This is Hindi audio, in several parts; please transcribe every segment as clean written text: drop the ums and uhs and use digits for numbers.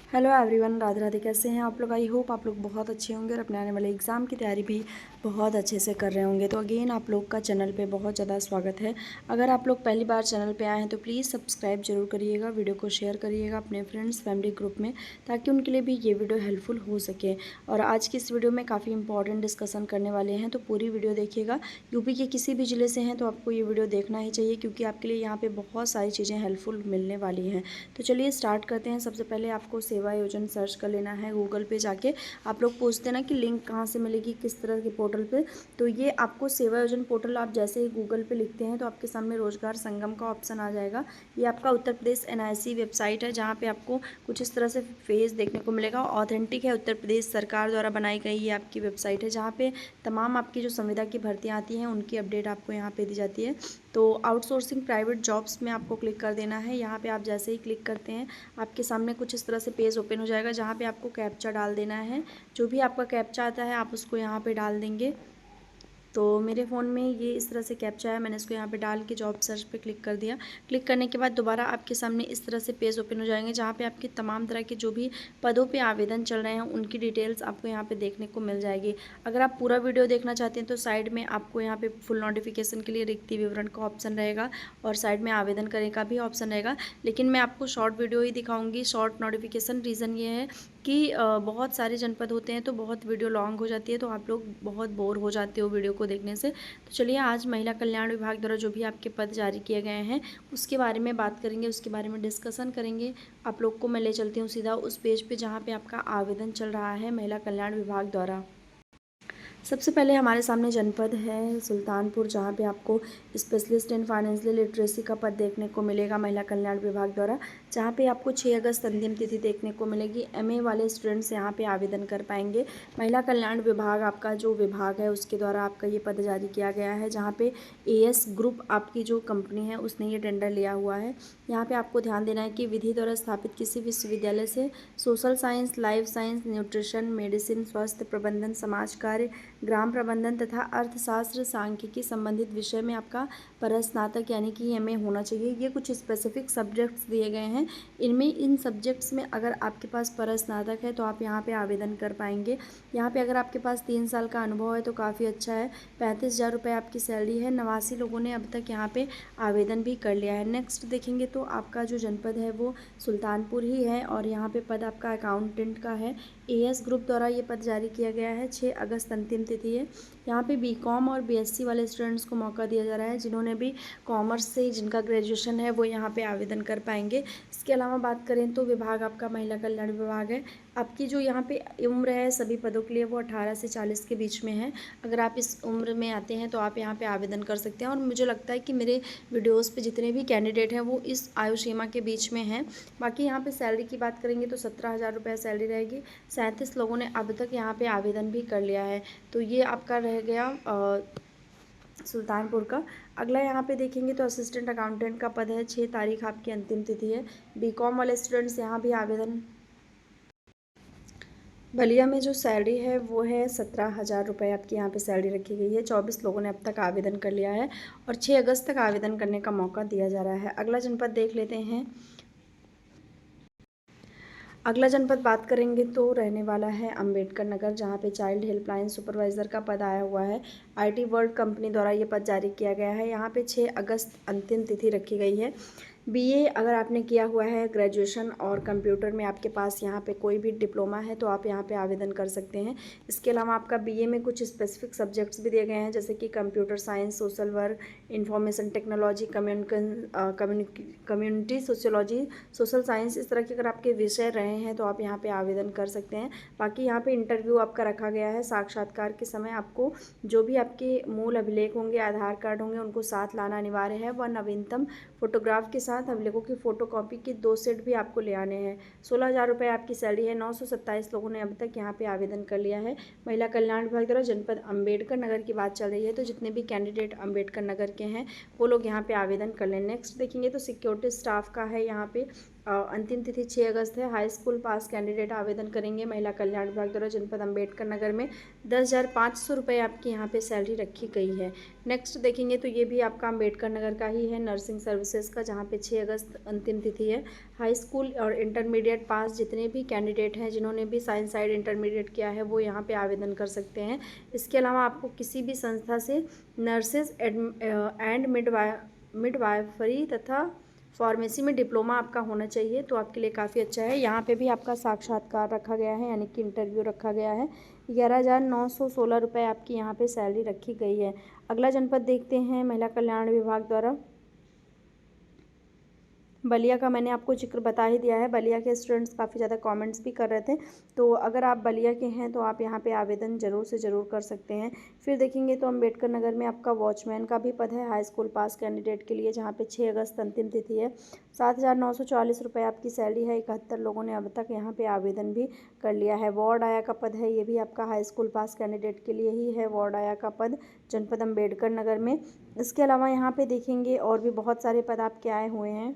Hello everyone, Radhe Radhe. कैसे हैं आप लोग? आई होप आप लोग बहुत अच्छे होंगे और अपने आने वाले एग्ज़ाम की तैयारी भी बहुत अच्छे से कर रहे होंगे। तो अगेन आप लोग का चैनल पे बहुत ज़्यादा स्वागत है। अगर आप लोग पहली बार चैनल पे आए हैं तो प्लीज़ सब्सक्राइब जरूर करिएगा, वीडियो को शेयर करिएगा अपने फ्रेंड्स फैमिली ग्रुप में, ताकि उनके लिए भी ये वीडियो हेल्पफुल हो सके। और आज की इस वीडियो में काफ़ी इंपॉर्टेंट डिस्कशन करने वाले हैं, तो पूरी वीडियो देखिएगा। यूपी के किसी भी ज़िले से हैं तो आपको ये वीडियो देखना ही चाहिए, क्योंकि आपके लिए यहाँ पर बहुत सारी चीज़ें हेल्पफुल मिलने वाली हैं। तो चलिए स्टार्ट करते हैं। सबसे पहले आपको सेवा योजन सर्च कर लेना है गूगल पे जाके। आप लोग पूछते हैं ना कि लिंक कहाँ से मिलेगी, किस तरह के पोर्टल पे, तो ये आपको सेवा योजन पोर्टल आप जैसे ही गूगल पे लिखते हैं तो आपके सामने रोजगार संगम का ऑप्शन आ जाएगा। ये आपका उत्तर प्रदेश एनआईसी वेबसाइट है, जहाँ पे आपको कुछ इस तरह से पेज देखने को मिलेगा। ऑथेंटिक है, उत्तर प्रदेश सरकार द्वारा बनाई गई ये आपकी वेबसाइट है, जहाँ पे तमाम आपकी जो संविदा की भर्तियाँ आती हैं उनकी अपडेट आपको यहाँ पे दी जाती है। तो आउटसोर्सिंग प्राइवेट जॉब्स में आपको क्लिक कर देना है। यहाँ पे आप जैसे ही क्लिक करते हैं आपके सामने कुछ इस तरह से पेज ओपन हो जाएगा, जहाँ पे आपको कैप्चा डाल देना है। जो भी आपका कैप्चा आता है आप उसको यहाँ पे डाल देंगे। तो मेरे फ़ोन में ये इस तरह से कैप्चा है, मैंने इसको यहाँ पे डाल के जॉब सर्च पे क्लिक कर दिया। क्लिक करने के बाद दोबारा आपके सामने इस तरह से पेज ओपन हो जाएंगे, जहाँ पे आपके तमाम तरह के जो भी पदों पे आवेदन चल रहे हैं उनकी डिटेल्स आपको यहाँ पे देखने को मिल जाएगी। अगर आप पूरा वीडियो देखना चाहते हैं तो साइड में आपको यहाँ पे फुल नोटिफिकेशन के लिए रिक्ति विवरण का ऑप्शन रहेगा और साइड में आवेदन करने का भी ऑप्शन रहेगा। लेकिन मैं आपको शॉर्ट वीडियो ही दिखाऊँगी, शॉर्ट नोटिफिकेशन। रीज़न ये है कि बहुत सारे जनपद होते हैं तो बहुत वीडियो लॉन्ग हो जाती है, तो आप लोग बहुत बोर हो जाते हो वीडियो को देखने से। तो चलिए आज महिला कल्याण विभाग द्वारा जो भी आपके पद जारी किए गए हैं उसके बारे में बात करेंगे, उसके बारे में डिस्कशन करेंगे। आप लोग को मैं ले चलती हूँ सीधा उस पेज पे जहाँ पे आपका आवेदन चल रहा है महिला कल्याण विभाग द्वारा। सबसे पहले हमारे सामने जनपद है सुल्तानपुर, जहाँ पे आपको स्पेशलिस्ट इन फाइनेंशियल लिटरेसी का पद देखने को मिलेगा महिला कल्याण विभाग द्वारा, जहाँ पे आपको 6 अगस्त अंतिम तिथि देखने को मिलेगी। एमए वाले स्टूडेंट्स यहाँ पे आवेदन कर पाएंगे। महिला कल्याण विभाग आपका जो विभाग है उसके द्वारा आपका ये पद जारी किया गया है, जहाँ पे एएस ग्रुप आपकी जो कंपनी है उसने ये टेंडर लिया हुआ है। यहाँ पे आपको ध्यान देना है कि विधि द्वारा स्थापित किसी विश्वविद्यालय से social science, life science, nutrition, medicine, स्वास्थ्य प्रबंधन, समाज कार्य, ग्राम प्रबंधन तथा अर्थशास्त्र सांख्यिकी संबंधित विषय में आपका परस्नातक यानी कि एमए होना चाहिए। ये कुछ स्पेसिफिक सब्जेक्ट्स दिए गए हैं। इन सब्जेक्ट्स में अगर आपके पास परस्नातक है तो आप यहाँ पे आवेदन कर पाएंगे। यहाँ पे अगर आपके पास 3 साल का अनुभव है तो काफ़ी अच्छा है। 35,000 रुपये आपकी सैलरी है। 89 लोगों ने अब तक यहाँ पे आवेदन भी कर लिया है। नेक्स्ट देखेंगे तो आपका जो जनपद है वो सुल्तानपुर ही है और यहाँ पे पद आपका अकाउंटेंट का है। एएस ग्रुप द्वारा ये पद जारी किया गया है। 6 अगस्त अंतिम तिथि है। यहाँ पे बीकॉम और बीएससी वाले स्टूडेंट्स को मौका दिया जा रहा है। जिन्होंने भी कॉमर्स से जिनका ग्रेजुएशन है वो यहाँ पे आवेदन कर पाएंगे। इसके अलावा बात करें तो विभाग आपका महिला कल्याण विभाग है। आपकी जो यहाँ पे उम्र है सभी पदों के लिए वो 18 से 40 के बीच में है। अगर आप इस उम्र में आते हैं तो आप यहाँ पे आवेदन कर सकते हैं। और मुझे लगता है कि मेरे वीडियोज़ पे जितने भी कैंडिडेट हैं वो इस आयु सीमा के बीच में हैं। बाकी यहाँ पे सैलरी की बात करेंगे तो 17,000 रुपये सैलरी रहेगी। 37 लोगों ने अब तक यहाँ पे आवेदन भी कर लिया है। तो ये आपका रह गया सुल्तानपुर का। अगला यहाँ पे देखेंगे तो असिस्टेंट अकाउंटेंट का पद है। 6 तारीख आपकी अंतिम तिथि है। बीकॉम वाले स्टूडेंट्स यहाँ भी आवेदन। बलिया में जो सैलरी है वो है 17,000 रुपये आपकी यहाँ पे सैलरी रखी गई है। 24 लोगों ने अब तक आवेदन कर लिया है और 6 अगस्त तक आवेदन करने का मौका दिया जा रहा है। अगला जनपद देख लेते हैं। अगला जनपद बात करेंगे तो रहने वाला है अंबेडकर नगर, जहाँ पे चाइल्ड हेल्पलाइन सुपरवाइज़र का पद आया हुआ है। आईटी वर्ल्ड कंपनी द्वारा ये पद जारी किया गया है। यहाँ पे 6 अगस्त अंतिम तिथि रखी गई है। बीए अगर आपने किया हुआ है ग्रेजुएशन और कंप्यूटर में आपके पास यहाँ पे कोई भी डिप्लोमा है तो आप यहाँ पे आवेदन कर सकते हैं। इसके अलावा आपका बीए में कुछ स्पेसिफिक सब्जेक्ट्स भी दिए गए हैं, जैसे कि computer science, social work, information technology, community sociology, social science, इस तरह के अगर आपके विषय रहे हैं तो आप यहाँ पे आवेदन कर सकते हैं। बाकी यहाँ पे इंटरव्यू आपका रखा गया है। साक्षात्कार के समय आपको जो भी आपके मूल अभिलेख होंगे, आधार कार्ड होंगे, उनको साथ लाना अनिवार्य है। वह नवीनतम फोटोग्राफ के साथ अभिलेखों की फोटोकॉपी के 2 सेट भी आपको ले आने हैं। 16,000 रुपये आपकी सैलरी है। 927 लोगों ने अब तक यहाँ पे आवेदन कर लिया है। महिला कल्याण विभाग द्वारा जनपद अंबेडकर नगर की बात चल रही है, तो जितने भी कैंडिडेट अंबेडकर नगर के हैं वो लोग यहाँ पे आवेदन कर लें। नेक्स्ट देखेंगे तो सिक्योरिटी स्टाफ का है। यहाँ पे अंतिम तिथि 6 अगस्त है। हाई स्कूल पास कैंडिडेट आवेदन करेंगे महिला कल्याण विभाग द्वारा जनपद अम्बेडकर नगर में। 10,500 रुपये आपकी यहाँ पे सैलरी रखी गई है। नेक्स्ट देखेंगे तो ये भी आपका अम्बेडकर नगर का ही है, नर्सिंग सर्विसेज का, जहाँ पे 6 अगस्त अंतिम तिथि है। हाई स्कूल और इंटरमीडिएट पास जितने भी कैंडिडेट हैं जिन्होंने भी साइंस साइड इंटरमीडिएट किया है वो यहाँ पे आवेदन कर सकते हैं। इसके अलावा आपको किसी भी संस्था से नर्सेज एंड मिडवाइफरी तथा फार्मेसी में डिप्लोमा आपका होना चाहिए, तो आपके लिए काफ़ी अच्छा है। यहाँ पे भी आपका साक्षात्कार रखा गया है, यानी कि इंटरव्यू रखा गया है। 11,916 रुपये आपकी यहाँ पे सैलरी रखी गई है। अगला जनपद देखते हैं महिला कल्याण विभाग द्वारा। बलिया का मैंने आपको जिक्र बता ही दिया है। बलिया के स्टूडेंट्स काफ़ी ज़्यादा कमेंट्स भी कर रहे थे, तो अगर आप बलिया के हैं तो आप यहाँ पे आवेदन ज़रूर से ज़रूर कर सकते हैं। फिर देखेंगे तो अम्बेडकर नगर में आपका वॉचमैन का भी पद है हाई स्कूल पास कैंडिडेट के लिए, जहाँ पे 6 अगस्त अंतिम तिथि है। 7,940 रुपये आपकी सैलरी है। 71 लोगों ने अब तक यहाँ पर आवेदन भी कर लिया है। वार्ड आया का पद है, ये भी आपका हाई स्कूल पास कैंडिडेट के लिए ही है, वार्ड आया का पद जनपद अम्बेडकर नगर में। इसके अलावा यहाँ पर देखेंगे और भी बहुत सारे पद आपके आए हुए हैं।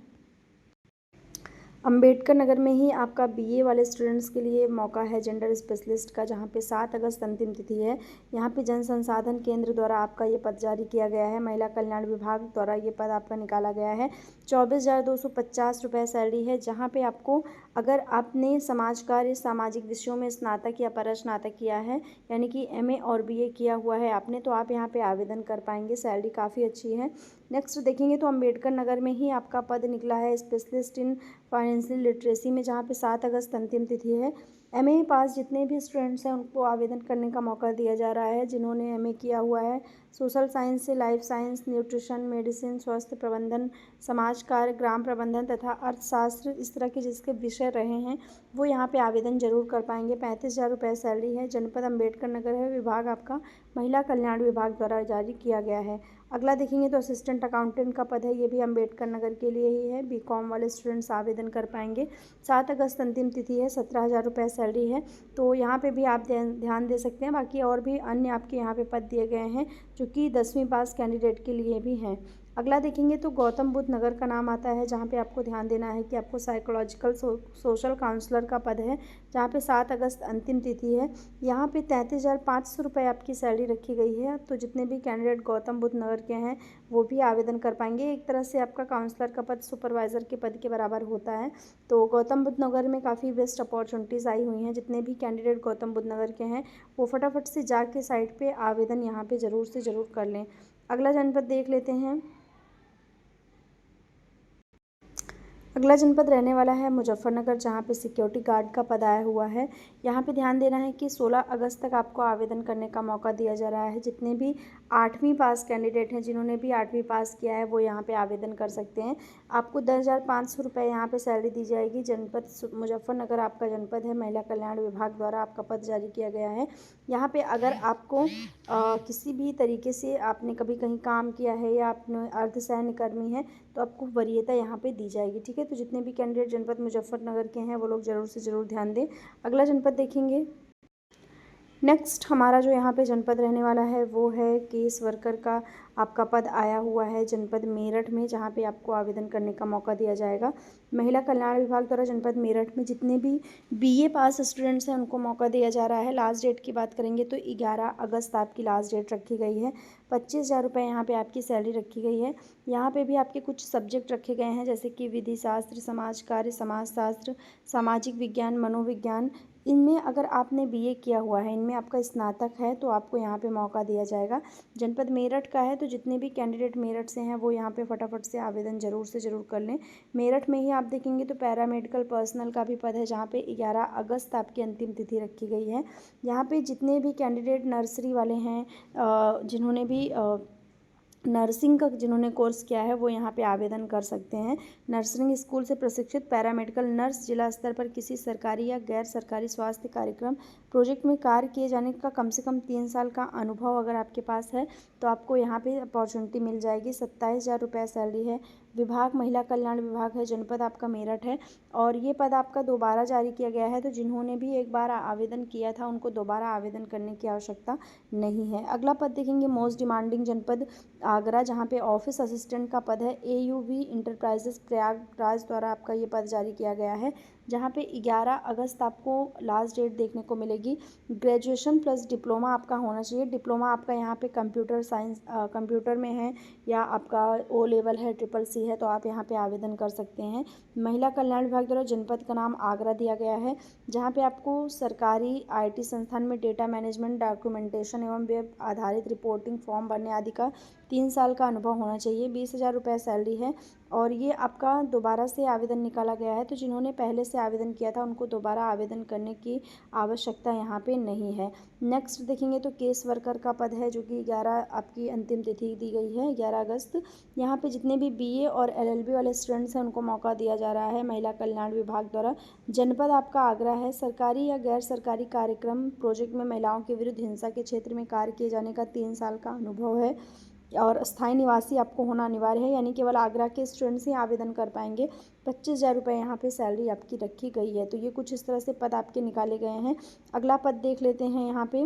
अम्बेडकर नगर में ही आपका बीए वाले स्टूडेंट्स के लिए मौका है जेंडर स्पेशलिस्ट का, जहाँ पे 7 अगस्त अंतिम तिथि है। यहाँ पे जन संसाधन केंद्र द्वारा आपका ये पद जारी किया गया है। महिला कल्याण विभाग द्वारा ये पद आपका निकाला गया है। 24,250 रुपये सैलरी है, जहाँ पे आपको अगर आपने समाज कार्य सामाजिक विषयों में स्नातक या परस्नातक किया है, यानी कि एमए और बीए किया हुआ है आपने, तो आप यहाँ पे आवेदन कर पाएंगे। सैलरी काफ़ी अच्छी है। नेक्स्ट देखेंगे तो अम्बेडकर नगर में ही आपका पद निकला है स्पेशलिस्ट इन फाइनेंशियल लिटरेसी में, जहाँ पे 7 अगस्त अंतिम तिथि है। एमए पास जितने भी स्टूडेंट्स हैं उनको आवेदन करने का मौका दिया जा रहा है, जिन्होंने एमए किया हुआ है सोशल साइंस से, लाइफ साइंस, न्यूट्रिशन, मेडिसिन, स्वास्थ्य प्रबंधन, समाज कार्य, ग्राम प्रबंधन तथा अर्थशास्त्र, इस तरह के जिसके विषय रहे हैं वो यहाँ पे आवेदन जरूर कर पाएंगे। 35,000 रुपये सैलरी है। जनपद अम्बेडकर नगर है। विभाग आपका महिला कल्याण विभाग द्वारा जारी किया गया है। अगला देखेंगे तो असिस्टेंट अकाउंटेंट का पद है, ये भी अम्बेडकर नगर के लिए ही है। बीकॉम वाले स्टूडेंट्स आवेदन कर पाएंगे। 7 अगस्त अंतिम तिथि है। 17,000 रुपये सैलरी है, तो यहाँ पे भी आप ध्यान दे सकते हैं। बाकी और भी अन्य आपके यहाँ पे पद दिए गए हैं जो कि 10वीं पास कैंडिडेट के लिए भी हैं। अगला देखेंगे तो गौतम बुद्ध नगर का नाम आता है, जहाँ पे आपको ध्यान देना है कि आपको साइकोलॉजिकल सोशल काउंसलर का पद है, जहाँ पे 7 अगस्त अंतिम तिथि है। यहाँ पे 33,500 रुपये आपकी सैलरी रखी गई है। तो जितने भी कैंडिडेट गौतम बुद्ध नगर के हैं वो भी आवेदन कर पाएंगे। एक तरह से आपका काउंसलर का पद सुपरवाइज़र के पद के बराबर होता है। तो गौतम बुद्ध नगर में काफ़ी बेस्ट अपॉर्चुनिटीज़ आई हुई हैं। जितने भी कैंडिडेट गौतम बुद्ध नगर के हैं वो फटाफट से जाके साइट पे आवेदन यहाँ पे ज़रूर से ज़रूर कर लें। अगला जनपद देख लेते हैं। अगला जनपद रहने वाला है मुजफ्फरनगर, जहाँ पे सिक्योरिटी गार्ड का पद आया हुआ है। यहाँ पे ध्यान देना है कि 16 अगस्त तक आपको आवेदन करने का मौका दिया जा रहा है। जितने भी 8वीं पास कैंडिडेट हैं, जिन्होंने भी 8वीं पास किया है, वो यहाँ पे आवेदन कर सकते हैं। आपको 10,500 रुपये यहाँ पे सैलरी दी जाएगी। जनपद मुजफ्फरनगर आपका जनपद है। महिला कल्याण विभाग द्वारा आपका पद जारी किया गया है। यहाँ पर अगर आपको किसी भी तरीके से आपने कभी कहीं काम किया है या आपने अर्धसैन्य कर्मी है तो आपको वरीयता यहाँ पे दी जाएगी। ठीक है, तो जितने भी कैंडिडेट जनपद मुजफ्फरनगर के हैं वो लोग ज़रूर से ज़रूर ध्यान दें। अगला जनपद देखेंगे। नेक्स्ट हमारा जो यहाँ पे जनपद रहने वाला है वो है केस वर्कर का आपका पद आया हुआ है जनपद मेरठ में, जहाँ पे आपको आवेदन करने का मौका दिया जाएगा। महिला कल्याण विभाग द्वारा जनपद मेरठ में जितने भी बीए पास स्टूडेंट्स हैं उनको मौका दिया जा रहा है। लास्ट डेट की बात करेंगे तो 11 अगस्त आपकी लास्ट डेट रखी गई है। 25,000 रुपये यहाँ पे आपकी सैलरी रखी गई है। यहाँ पे भी आपके कुछ सब्जेक्ट रखे गए हैं, जैसे कि विधि शास्त्र, समाज कार्य, समाजशास्त्र, सामाजिक विज्ञान, मनोविज्ञान। इनमें अगर आपने बीए किया हुआ है, इनमें आपका स्नातक है, तो आपको यहाँ पे मौका दिया जाएगा। जनपद मेरठ का है, तो जितने भी कैंडिडेट मेरठ से हैं वो यहाँ पे फटाफट से आवेदन ज़रूर से ज़रूर कर लें। मेरठ में ही आप देखेंगे तो पैरामेडिकल पर्सनल का भी पद है, जहाँ पे 11 अगस्त आपकी अंतिम तिथि रखी गई है। यहाँ पे जितने भी कैंडिडेट नर्सरी वाले हैं, जिन्होंने भी नर्सिंग का जिन्होंने कोर्स किया है वो यहाँ पे आवेदन कर सकते हैं। नर्सिंग स्कूल से प्रशिक्षित पैरामेडिकल नर्स जिला स्तर पर किसी सरकारी या गैर सरकारी स्वास्थ्य कार्यक्रम प्रोजेक्ट में कार्य किए जाने का कम से कम 3 साल का अनुभव अगर आपके पास है तो आपको यहाँ पे अपॉर्चुनिटी मिल जाएगी। 27,000 रुपये सैलरी है। विभाग महिला कल्याण विभाग है, जनपद आपका मेरठ है और ये पद आपका दोबारा जारी किया गया है। तो जिन्होंने भी एक बार आवेदन किया था उनको दोबारा आवेदन करने की आवश्यकता नहीं है। अगला पद देखेंगे, मोस्ट डिमांडिंग जनपद आगरा, जहाँ पे ऑफिस असिस्टेंट का पद है। AUV इंटरप्राइजेस प्रयागराज द्वारा आपका ये पद जारी किया गया है, जहाँ पे 11 अगस्त आपको लास्ट डेट देखने को मिलेगी। ग्रेजुएशन प्लस डिप्लोमा आपका होना चाहिए। डिप्लोमा आपका यहाँ पे कंप्यूटर साइंस कंप्यूटर में है या आपका O लेवल है, CCC है, तो आप यहाँ पे आवेदन कर सकते हैं। महिला कल्याण विभाग द्वारा जनपद का नाम आगरा दिया गया है, जहाँ पे आपको सरकारी IT संस्थान में डेटा मैनेजमेंट, डॉक्यूमेंटेशन एवं वेब आधारित रिपोर्टिंग फॉर्म भरने आदि का 3 साल का अनुभव होना चाहिए। 20,000 रुपये सैलरी है और ये आपका दोबारा से आवेदन निकाला गया है। तो जिन्होंने पहले से आवेदन किया था उनको दोबारा आवेदन करने की आवश्यकता यहाँ पे नहीं है। नेक्स्ट देखेंगे तो केस वर्कर का पद है, जो कि 11 आपकी अंतिम तिथि दी गई है, 11 अगस्त। यहाँ पे जितने भी BA और LLB वाले स्टूडेंट्स हैं उनको मौका दिया जा रहा है महिला कल्याण विभाग द्वारा। जनपद आपका आगरा है। सरकारी या गैर सरकारी कार्यक्रम प्रोजेक्ट में महिलाओं के विरुद्ध हिंसा के क्षेत्र में कार्य किए जाने का 3 साल का अनुभव है और स्थायी निवासी आपको होना अनिवार्य है, यानी केवल आगरा के स्टूडेंट्स ही आवेदन कर पाएंगे। 25,000 रुपये यहाँ पे सैलरी आपकी रखी गई है। तो ये कुछ इस तरह से पद आपके निकाले गए हैं। अगला पद देख लेते हैं यहाँ पे।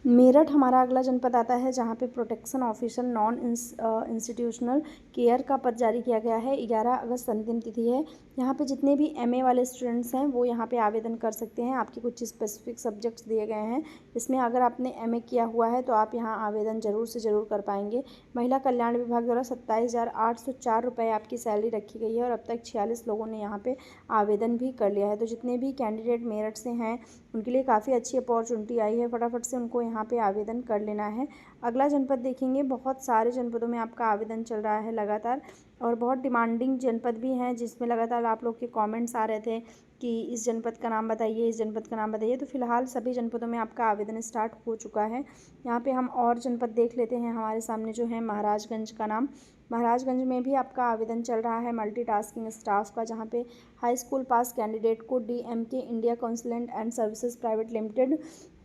मेरठ हमारा अगला जनपद आता है, जहाँ पे protection officer non institutional care का पद जारी किया गया है। 11 अगस्त अंतिम तिथि है। यहाँ पे जितने भी MA वाले स्टूडेंट्स हैं वो यहाँ पे आवेदन कर सकते हैं। आपके कुछ स्पेसिफिक सब्जेक्ट्स दिए गए हैं, इसमें अगर आपने MA किया हुआ है तो आप यहाँ आवेदन ज़रूर से ज़रूर कर पाएंगे। महिला कल्याण विभाग द्वारा 27,804 रुपये आपकी सैलरी रखी गई है और अब तक 46 लोगों ने यहाँ पे आवेदन भी कर लिया है। तो जितने भी कैंडिडेट मेरठ से हैं उनके लिए काफ़ी अच्छी अपॉर्चुनिटी आई है, फटाफट से उनको यहाँ पे आवेदन कर लेना है। अगला जनपद देखेंगे, बहुत सारे जनपदों में आपका आवेदन चल रहा है लगातार और बहुत डिमांडिंग जनपद भी हैं, जिसमें लगातार आप लोग के कमेंट्स आ रहे थे कि इस जनपद का नाम बताइए, इस जनपद का नाम बताइए। तो फिलहाल सभी जनपदों में आपका आवेदन स्टार्ट हो चुका है। यहाँ पे हम और जनपद देख लेते हैं। हमारे सामने जो है महाराजगंज का नाम, महाराजगंज में भी आपका आवेदन चल रहा है मल्टीटास्किंग स्टाफ का, जहाँ पे हाई स्कूल पास कैंडिडेट को DMK India consultant and services private limited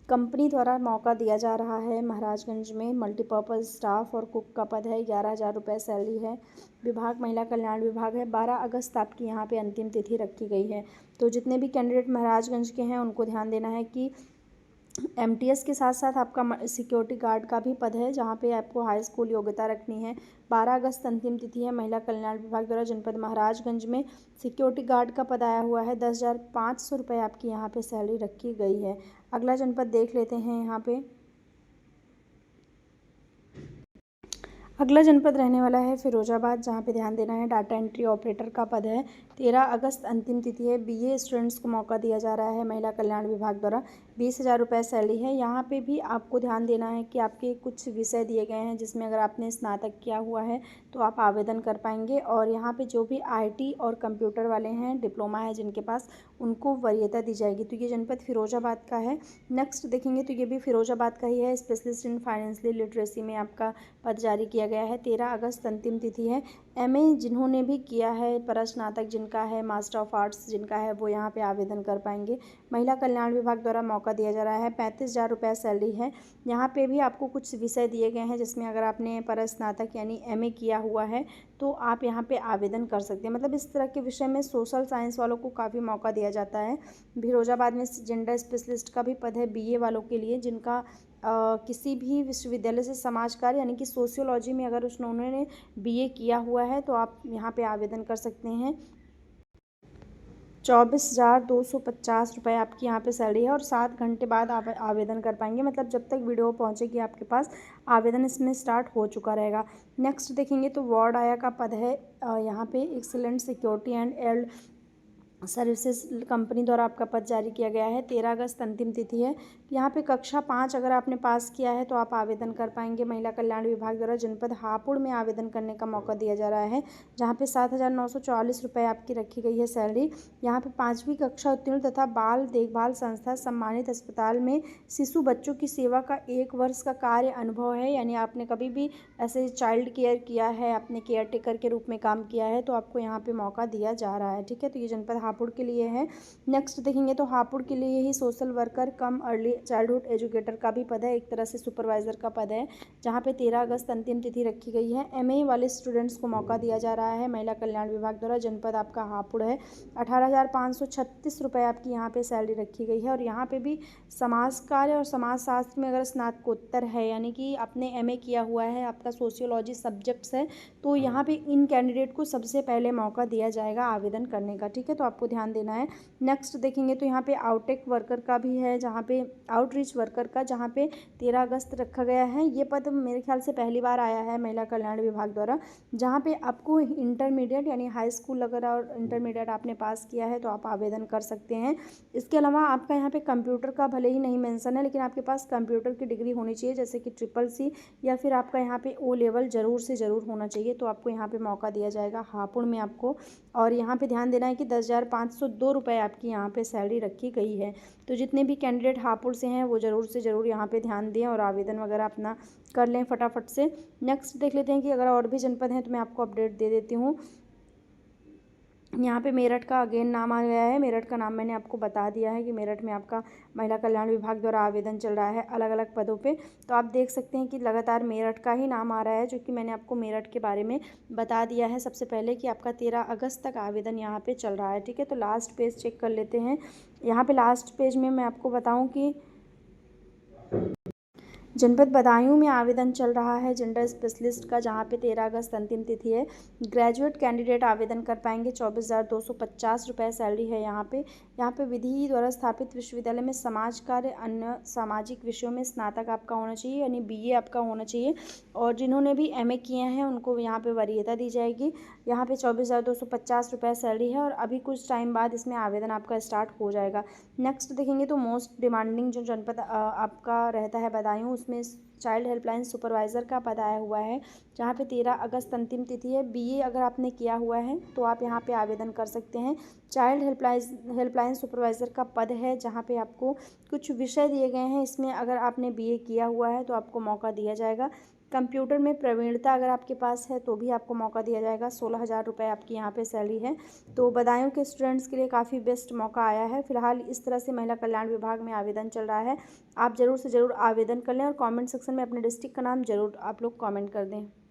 company द्वारा मौका दिया जा रहा है। महाराजगंज में मल्टीपर्पज़ स्टाफ और कुक का पद है। 11,000 रुपये सैलरी है। विभाग महिला कल्याण विभाग है। 12 अगस्त आपकी यहाँ पे अंतिम तिथि रखी गई है। तो जितने भी कैंडिडेट महाराजगंज के हैं उनको ध्यान देना है कि MTS के साथ साथ आपका सिक्योरिटी गार्ड का भी पद है, जहाँ पे आपको हाई स्कूल योग्यता रखनी है। 12 अगस्त अंतिम तिथि है। महिला कल्याण विभाग द्वारा जनपद महाराजगंज में सिक्योरिटी गार्ड का पद आया हुआ है। 10,500 रुपये आपकी यहाँ पे सैलरी रखी गई है। अगला जनपद देख लेते हैं यहाँ पे। अगला जनपद रहने वाला है फिरोजाबाद, जहाँ पे ध्यान देना है डाटा एंट्री ऑपरेटर का पद है। 13 अगस्त अंतिम तिथि है। BA स्टूडेंट्स को मौका दिया जा रहा है महिला कल्याण विभाग द्वारा। 20,000 रुपये सैलरी है। यहाँ पे भी आपको ध्यान देना है कि आपके कुछ विषय दिए गए हैं, जिसमें अगर आपने स्नातक किया हुआ है तो आप आवेदन कर पाएंगे और यहाँ पे जो भी IT और कंप्यूटर वाले हैं, डिप्लोमा है जिनके पास, उनको वरीयता दी जाएगी। तो ये जनपद फिरोजाबाद का है। नेक्स्ट देखेंगे तो ये भी फिरोजाबाद का ही है। स्पेशलिस्ट इन फाइनेंशियल लिटरेसी में आपका पद जारी किया गया है। 13 अगस्त अंतिम तिथि है। MA जिन्होंने भी किया है, परस्नातक जिनका है, मास्टर ऑफ आर्ट्स जिनका है, वो यहाँ पे आवेदन कर पाएंगे। महिला कल्याण विभाग द्वारा मौका दिया जा रहा है। 35,000 रुपये सैलरी है। यहाँ पे भी आपको कुछ विषय दिए गए हैं, जिसमें अगर आपने परस्नातक यानी MA किया हुआ है तो आप यहाँ पे आवेदन कर सकते हैं। मतलब इस तरह के विषय में सोशल साइंस वालों को काफ़ी मौका दिया जाता है। फिरोजाबाद में जेंडर स्पेशलिस्ट का भी पद है BA वालों के लिए, जिनका किसी भी विश्वविद्यालय से समाज कार्य यानी कि सोशियोलॉजी में अगर उन्होंने BA किया हुआ है तो आप यहाँ पे आवेदन कर सकते हैं। 24,250 रुपये आपकी यहाँ पे सैलरी है और 7 घंटे बाद आप आवेदन कर पाएंगे। मतलब जब तक वीडियो पहुँचेगी आपके पास, आवेदन इसमें स्टार्ट हो चुका रहेगा। नेक्स्ट देखेंगे तो वार्ड आया का पद है। यहाँ पे excellent security and allied services company द्वारा आपका पद जारी किया गया है। 13 अगस्त अंतिम तिथि है। यहाँ पे कक्षा 5 अगर आपने पास किया है तो आप आवेदन कर पाएंगे। महिला कल्याण विभाग द्वारा जनपद हापुड़ में आवेदन करने का मौका दिया जा रहा है, जहाँ पे 7,944 रुपये आपकी रखी गई है सैलरी। यहाँ पे 5वीं कक्षा उत्तीर्ण तथा बाल देखभाल संस्था सम्मानित अस्पताल में शिशु बच्चों की सेवा का 1 वर्ष का कार्य अनुभव है, यानी आपने कभी भी ऐसे चाइल्ड केयर किया है, आपने केयर टेकर के रूप में काम किया है, तो आपको यहाँ पे मौका दिया जा रहा है। ठीक है, तो ये जनपद हापुड़ के लिए है। नेक्स्ट देखेंगे तो हापुड़ के लिए ही social worker cum early childhood educator का भी पद है, एक तरह से सुपरवाइज़र का पद है, जहाँ पे 13 अगस्त अंतिम तिथि रखी गई है। एमए वाले स्टूडेंट्स को मौका दिया जा रहा है महिला कल्याण विभाग द्वारा। जनपद आपका हापुड़ है। 18,536 रुपये आपकी यहाँ पे सैलरी रखी गई है। और यहाँ पे भी समाज कार्य और समाज शास्त्र में अगर स्नातकोत्तर है, यानी कि आपने एमए किया हुआ है, आपका सोशियोलॉजी सब्जेक्ट्स है, तो यहाँ पे इन कैंडिडेट को सबसे पहले मौका दिया जाएगा आवेदन करने का। ठीक है, तो आपको ध्यान देना है। नेक्स्ट देखेंगे तो यहाँ पे आउटेक वर्कर का भी है, जहाँ पे आउटरीच वर्कर का, जहाँ पे 13 अगस्त रखा गया है। ये पद मेरे ख्याल से पहली बार आया है महिला कल्याण विभाग द्वारा, जहाँ पे आपको इंटरमीडिएट यानी हाई स्कूल अगर और इंटरमीडिएट आपने पास किया है तो आप आवेदन कर सकते हैं। इसके अलावा आपका यहाँ पे कंप्यूटर का भले ही नहीं मेंशन है, लेकिन आपके पास कंप्यूटर की डिग्री होनी चाहिए, जैसे कि CCC, या फिर आपका यहाँ पे O लेवल ज़रूर से ज़रूर होना चाहिए, तो आपको यहाँ पे मौका दिया जाएगा हापुड़ में आपको। और यहाँ पे ध्यान देना है कि 10,502 रुपये आपकी यहाँ पे सैलरी रखी गई है। तो जितने भी कैंडिडेट हापुड़ से हैं वो ज़रूर से ज़रूर यहाँ पे ध्यान दें और आवेदन वगैरह अपना कर लें फटाफट से। नेक्स्ट देख लेते हैं कि अगर और भी जनपद हैं तो मैं आपको अपडेट दे देती हूँ। यहाँ पे मेरठ का अगेन नाम आ गया है। मेरठ का नाम मैंने आपको बता दिया है कि मेरठ में आपका महिला कल्याण विभाग द्वारा आवेदन चल रहा है अलग अलग पदों पे। तो आप देख सकते हैं कि लगातार मेरठ का ही नाम आ रहा है, जो कि मैंने आपको मेरठ के बारे में बता दिया है सबसे पहले कि आपका 13 अगस्त तक आवेदन यहाँ पे चल रहा है। ठीक है, तो लास्ट पेज चेक कर लेते हैं। यहाँ पे लास्ट पेज में मैं आपको बताऊँ कि जनपद बदायूं में आवेदन चल रहा है जेंडर स्पेशलिस्ट का, जहाँ पे 13 अगस्त अंतिम तिथि है। ग्रेजुएट कैंडिडेट आवेदन कर पाएंगे। 24,250 रुपये सैलरी है यहाँ पे विधि द्वारा स्थापित विश्वविद्यालय में समाज कार्य अन्य सामाजिक विषयों में स्नातक आपका होना चाहिए, यानी BA आपका होना चाहिए। और जिन्होंने भी MA किए हैं उनको यहाँ पे वरीयता दी जाएगी। यहाँ पे 24,250 रुपये सैलरी है और अभी कुछ टाइम बाद इसमें आवेदन आपका स्टार्ट हो जाएगा। नेक्स्ट देखेंगे तो मोस्ट डिमांडिंग जो जनपद आपका रहता है बदायूं, उसमें चाइल्ड हेल्पलाइन सुपरवाइज़र का पद आया हुआ है, जहाँ पे 13 अगस्त अंतिम तिथि है। BA अगर आपने किया हुआ है तो आप यहाँ पे आवेदन कर सकते हैं। चाइल्ड हेल्पलाइन सुपरवाइज़र का पद है, जहाँ पे आपको कुछ विषय दिए गए हैं। इसमें अगर आपने BA किया हुआ है तो आपको मौका दिया जाएगा। कंप्यूटर में प्रवीणता अगर आपके पास है तो भी आपको मौका दिया जाएगा। 16,000 रुपये आपकी यहाँ पे सैलरी है। तो बदायूं के स्टूडेंट्स के लिए काफ़ी बेस्ट मौका आया है। फिलहाल इस तरह से महिला कल्याण विभाग में आवेदन चल रहा है। आप ज़रूर से ज़रूर आवेदन कर लें और कमेंट सेक्शन में अपने डिस्ट्रिक्ट का नाम ज़रूर आप लोग कमेंट कर दें।